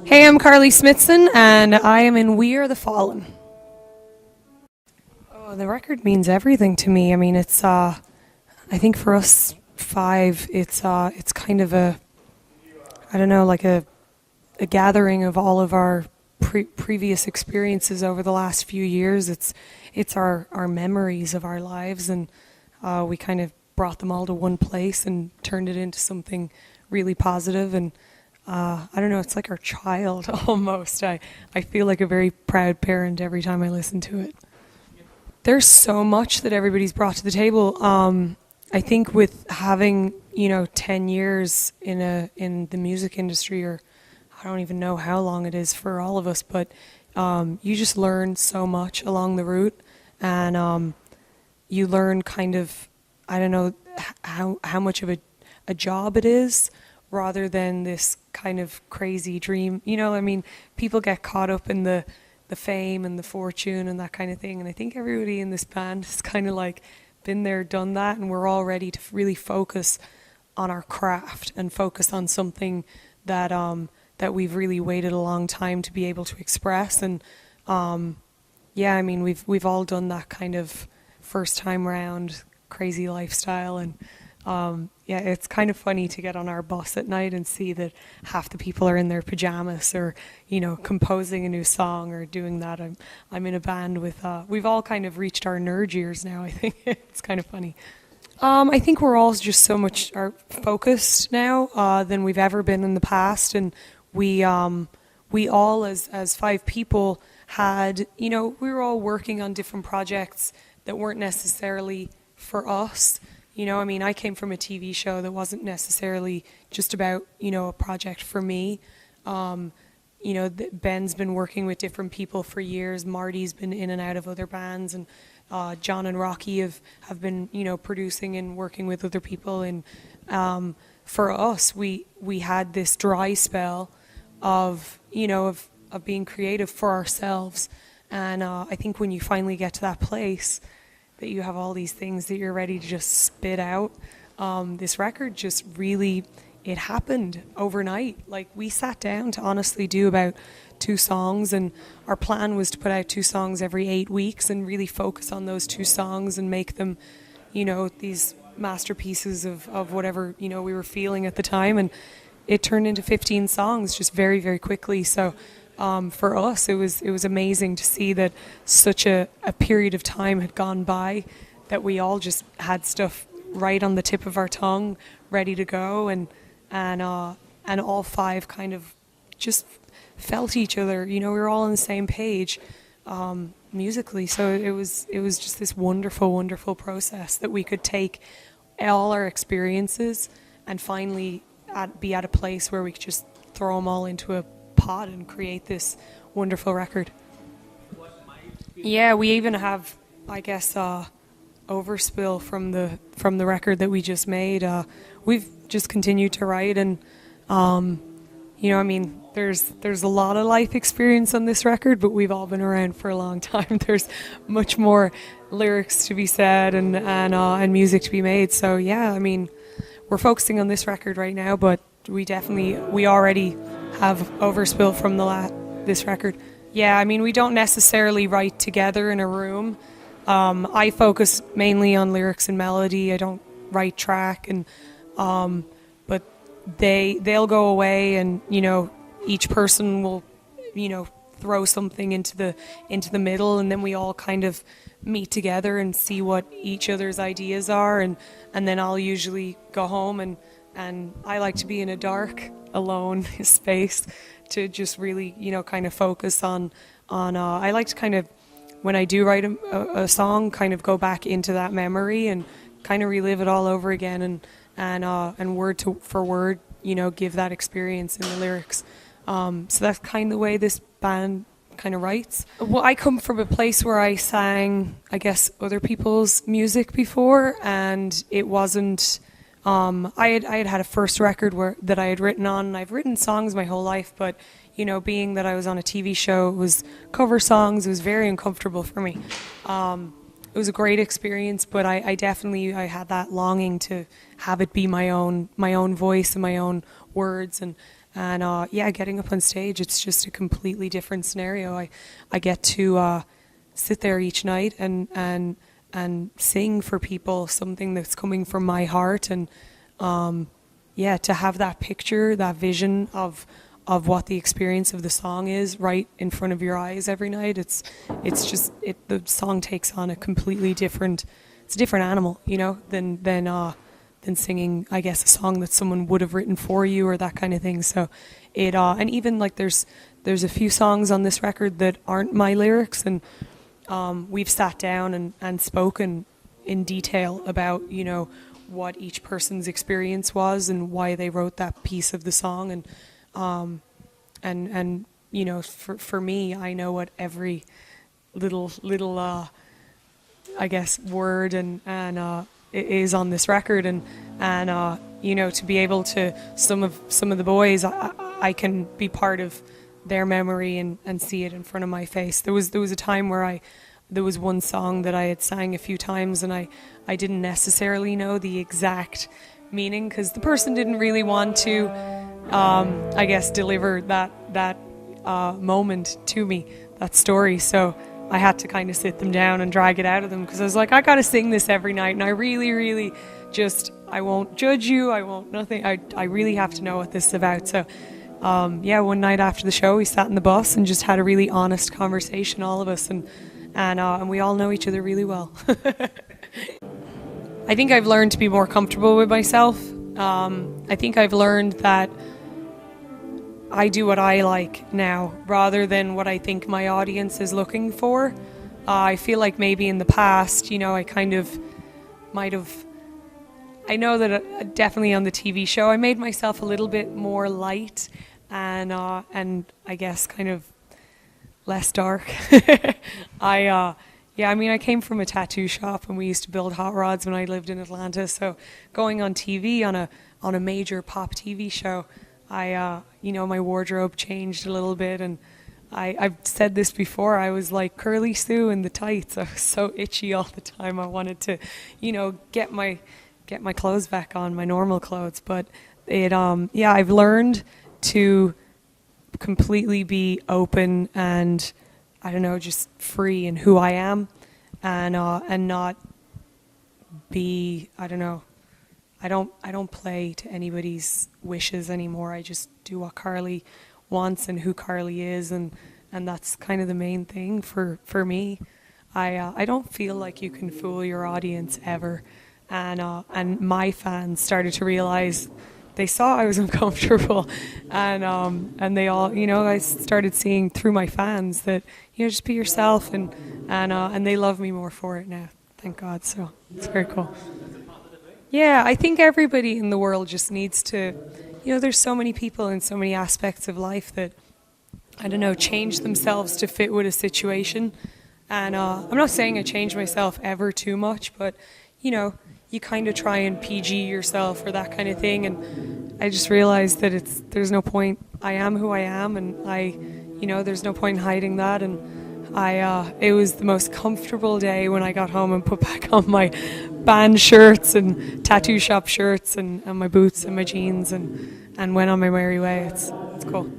Hey, I'm Carly Smithson, and I am in We Are the Fallen. Oh, the record means everything to me. I mean, I think for us five, it's kind of I don't know, like a gathering of all of our previous experiences over the last few years. It's our memories of our lives, and we kind of brought them all to one place and turned it into something really positive. And I don't know, it's like our child almost. I feel like a very proud parent every time I listen to it. There's so much that everybody's brought to the table. I think with having 10 years in the music industry, or I don't even know how long it is for all of us, but you just learn so much along the route, and you learn kind of, I don't know, how much of a job it is, rather than this kind of crazy dream. I mean, people get caught up in the fame and the fortune and that kind of thing. And I think everybody in this band has kind of like been there, done that, and we're all ready to really focus on our craft and focus on something that that we've really waited a long time to be able to express. And yeah, I mean, we've all done that kind of first time round crazy lifestyle, and yeah, it's kind of funny to get on our bus at night and see that half the people are in their pajamas, or composing a new song or doing that. I'm in a band with we've all kind of reached our nerd years now. I think it's kind of funny. I think we're all just so much focused now than we've ever been in the past, and we all as five people had we were all working on different projects that weren't necessarily for us. I mean, I came from a TV show that wasn't necessarily just about, a project for me. Ben's been working with different people for years. Marty's been in and out of other bands, and John and Rocky have been, producing and working with other people. And for us, we had this dry spell of being creative for ourselves. And I think when you finally get to that place, that you have all these things that you're ready to just spit out. This record just really, it happened overnight. Like, we sat down to honestly do about 2 songs, and our plan was to put out 2 songs every 8 weeks and really focus on those 2 songs and make them, these masterpieces of whatever, we were feeling at the time. And it turned into 15 songs just very, very quickly. So for us, it was amazing to see that such a period of time had gone by, that we all just had stuff right on the tip of our tongue, ready to go, and all 5 kind of just felt each other. We were all on the same page musically. So it was just this wonderful, wonderful process that we could take all our experiences and finally be at a place where we could just throw them all into a pot and create this wonderful record. Yeah, we even have, I guess, overspill from the record that we just made. We've just continued to write, and I mean, there's a lot of life experience on this record, but we've all been around for a long time. There's much more lyrics to be said and music to be made. So yeah, I mean, we're focusing on this record right now, but we already have overspill from this record. Yeah, I mean, we don't necessarily write together in a room. I focus mainly on lyrics and melody. I don't write track, and but they'll go away, and each person will throw something into the middle, and then we all kind of meet together and see what each other's ideas are, and then I'll usually go home, and I like to be in a dark, alone space to just really kind of focus on I like to kind of, when I do write a song, kind of go back into that memory and kind of relive it all over again, and word for word give that experience in the lyrics. So that's kind of the way this band kind of writes. Well, I come from a place where I sang, I guess, other people's music before, and it wasn't I had a first record that I had written on, and I've written songs my whole life, but being that I was on a TV show, it was cover songs. It was very uncomfortable for me. It was a great experience, but I definitely had that longing to have it be my own voice and my own words, and And yeah, getting up on stage, it's just a completely different scenario. I get to sit there each night and sing for people something that's coming from my heart, and yeah, to have that picture, that vision of what the experience of the song is right in front of your eyes every night. It's just the song takes on a completely different, it's a different animal, you know, than singing, I guess, a song that someone would have written for you or that kind of thing. So it and even like there's a few songs on this record that aren't my lyrics, and we've sat down and spoken in detail about, you know, what each person's experience was and why they wrote that piece of the song. And you know, for me, I know what every little I guess word and is on this record, and you know, to be able to some of the boys, I can be part of their memory and see it in front of my face. There was a time where there was one song that I had sang a few times, and I didn't necessarily know the exact meaning because the person didn't really want to, I guess, deliver that moment to me, that story. So I had to kind of sit them down and drag it out of them, because I was like, I got to sing this every night, and I really just, I won't judge you, I won't nothing. I really have to know what this is about. So yeah, one night after the show, we sat in the bus and just had a really honest conversation, all of us, and we all know each other really well. I think I've learned to be more comfortable with myself. I think I've learned that I do what I like now rather than what I think my audience is looking for. I feel like maybe in the past, you know, I kind of might have, I know that definitely on the TV show, I made myself a little bit more light and I guess kind of less dark. Yeah, I mean, I came from a tattoo shop, and we used to build hot rods when I lived in Atlanta. So going on TV on a major pop TV show, you know, my wardrobe changed a little bit, and I've said this before, I was like Curly Sue in the tights. I was so itchy all the time. I wanted to, you know, get my clothes back on, my normal clothes. But it, yeah, I've learned to completely be open and, I don't know, just free in who I am, and not be, I don't know, I don't play to anybody's wishes anymore. I just do what Carly wants and who Carly is, and that's kind of the main thing for me. I don't feel like you can fool your audience ever, and my fans started to realize, they saw I was uncomfortable, and they all, you know, I started seeing through my fans that, you know, just be yourself, and they love me more for it now, thank God. So it's very cool. Yeah, I think everybody in the world just needs to, you know, there's so many people in so many aspects of life that, I don't know, change themselves to fit with a situation. And I'm not saying I change myself ever too much, but, you know, you kind of try and PG yourself or that kind of thing. And I just realized that there's no point. I am who I am, and you know, there's no point in hiding that. And it was the most comfortable day when I got home and put back on my band shirts and tattoo shop shirts and my boots and my jeans and went on my merry way. It's cool.